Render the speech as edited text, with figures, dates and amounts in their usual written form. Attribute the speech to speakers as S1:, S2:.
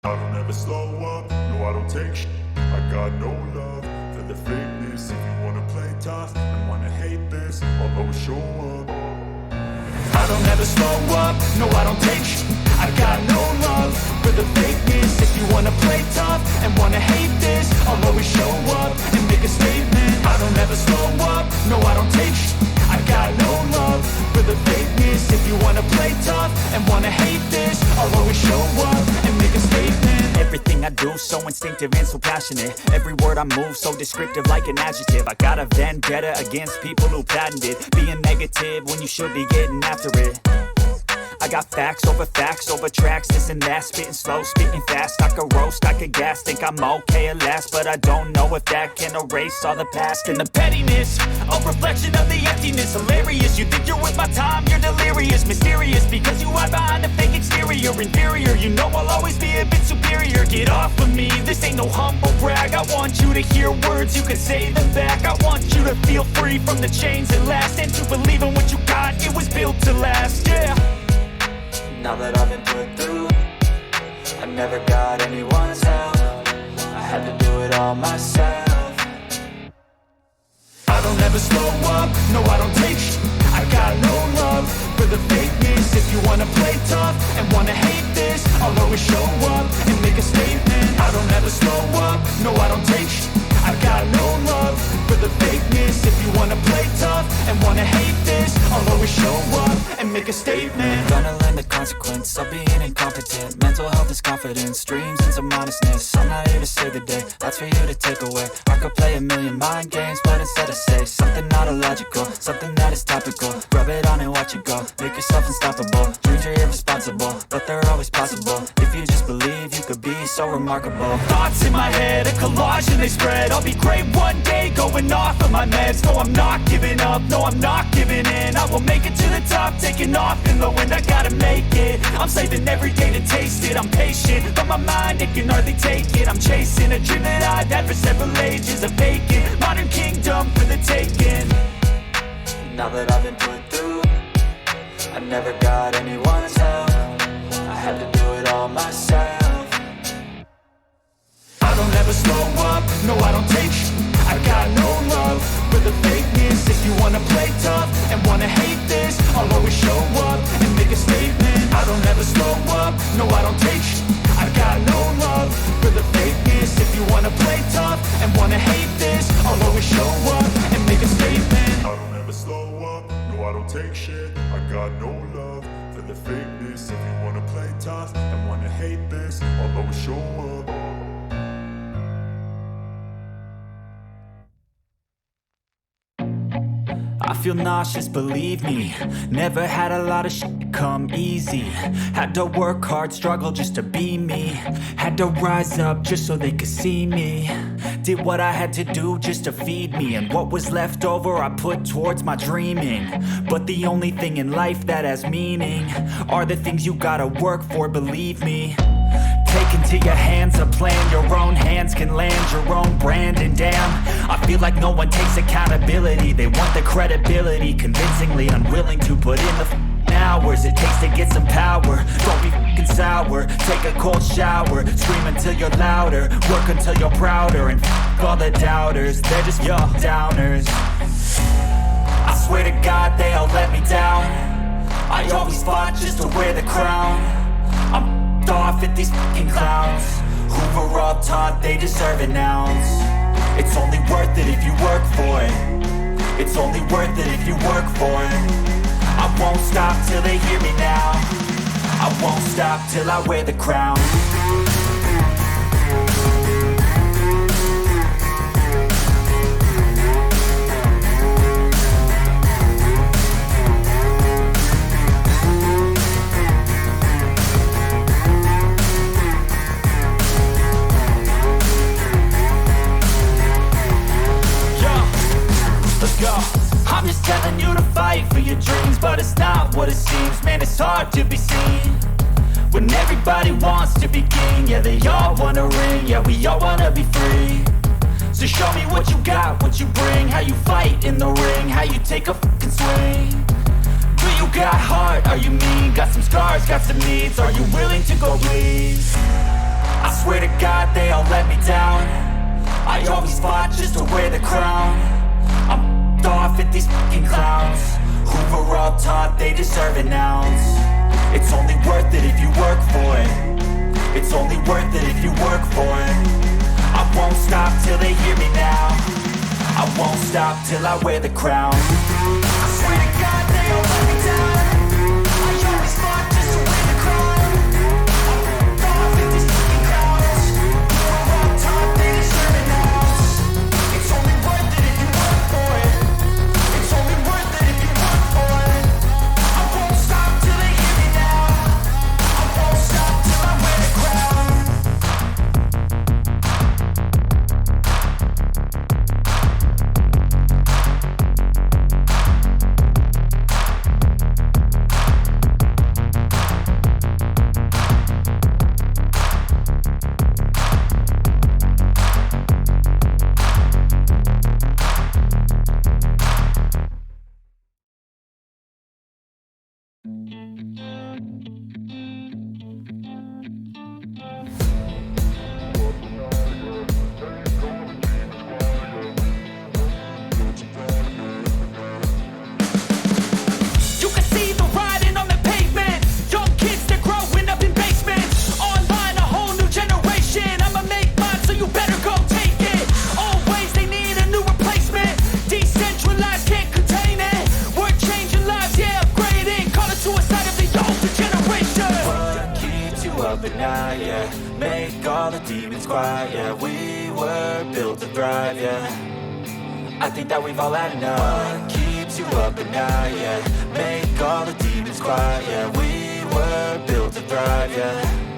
S1: I don't ever slow up, no I don't take shit. I got no love for the fakeness. If you wanna play tough and wanna hate this, I'll always show up. I don't ever slow up, no I don't take shit. I got no love for the fakeness. If you wanna play tough and wanna hate this, I'll always show up and make a statement. I don't ever slow up, no I don't take shit. I got no love for the fakeness. If you wanna play tough and wanna hate this, I'll always show up and make a statement.
S2: Everything I do so instinctive and so passionate. Every word I move so descriptive like an adjective. I got a vendetta against people who patented being negative when you should be getting after it. I got facts over tracks, this and that. Spitting slow, spitting fast. I could roast, I could gas. Think I'm okay at last, but I don't know if that can erase all the past. And the pettiness, a reflection of the emptiness. Hilarious, you think you're with my time, you're delirious. Mysterious, because you hide behind a fake exterior. Inferior, you know I'll always be a bit superior. Get off of me, this ain't no humble brag. I want you to hear words, you can say them back. I want you to feel free from the chains that last, and to believe in what you got, it was built to last, yeah.
S3: Now that I've been put through, I never got anyone's help. I had to do it all myself.
S1: I don't ever slow up, no I don't take shit. I got no love for the fakeness. If you wanna play tough and wanna hate this, I'll always show up and make a statement. I don't ever slow up, no I don't take shit. I got no love for the fakeness. If you wanna play tough and wanna hate this, I'll always show up and make a statement.
S3: Gonna learn the consequence of being incompetent. Mental health is confidence, dreams and some honestness. I'm not here to save the day, that's for you to take away. I could play a million mind games, but instead I say something not illogical, something that is topical. Rub it on and watch it go, make yourself unstoppable. Dreams are irresponsible, but they're always possible. If you just believe, you could be so remarkable.
S2: Thoughts in my head, a collage and they spread. I'll be great one day, going off of my meds. No, I'm not giving up, no, I'm not giving in. I will make it to the top, taking off in the wind. I gotta make it, I'm saving every day to taste it. I'm patient, but my mind, it can hardly take it. I'm chasing a dream that I've had for several ages. A vacant, modern kingdom for the taking.
S3: Now that I've been put through, I never got anyone's help. I had to do it all myself.
S1: I don't ever slow up, no I don't take shit. I got no love for the fakeness. If you wanna play tough and wanna hate this, I'll always show up and make a statement. I don't ever slow up, no I don't take shit. I got no love for the fakeness. If you wanna play tough and wanna hate this, I'll always show up and make a statement. I don't ever slow up, no I don't take shit. I got no love for the fakeness. If you wanna play tough and wanna hate this, I'll always show up.
S2: I feel nauseous, believe me. Never had a lot of shit come easy. Had to work hard, struggle just to be me. Had to rise up just so they could see me. Did what I had to do just to feed me, and what was left over I put towards my dreaming. But the only thing in life that has meaning are the things you gotta work for, believe me. Take into your hands a plan, your own hands can land your own brand. And damn, I feel like no one takes accountability. They want the credibility, convincingly unwilling to put in the hours it takes to get some power. Don't be f***ing sour, take a cold shower. Scream until you're louder, work until you're prouder. And f*** all the doubters, they're just your downers. I swear to God they all let me down. I always fought just to wear the crown. I'm off at these fucking clowns who were all taught they deserve an ounce. It's only worth it if you work for it. It's only worth it if you work for it. I won't stop till they hear me now. I won't stop till I wear the crown. I'm just telling you to fight for your dreams, but it's not what it seems. Man, it's hard to be seen when everybody wants to be king. Yeah, they all wanna ring, yeah, we all wanna be free. So show me what you got, what you bring, how you fight in the ring, how you take a fucking swing. Do you got heart, are you mean? Got some scars, got some needs, are you willing to go bleed? God they all let me down. I always fought just to wear the crown. I'm f***ed off at these fucking clowns who were all taught they deserve an ounce. It's only worth it if you work for it. It's only worth it if you work for it. I won't stop till they hear me now. I won't stop till I wear the crown. I swear to God they all let me down. I always fought just to wear the crown. I'm f***ed off at these fucking clowns who were all taught they deserve an ounce. It's only worth it if you work for it. It's only worth it if you work for it. I won't stop till they hear me now. I won't stop till I wear the crown. You can see the writing on the pavement. Young kids, they're growing up in basements. Online, a whole new generation. I'ma make mine, so you better go take it. Always, they need a new replacement. Decentralized, can't contain it. We're changing lives, yeah, upgrading. Call it suicide of the older generation. What keeps you up at night, yeah? Make all the demons quiet, yeah. We were built to thrive, yeah. I think that we've all had enough. What keeps you up at night, yeah? Make all the demons quiet, yeah. We were built to thrive, yeah.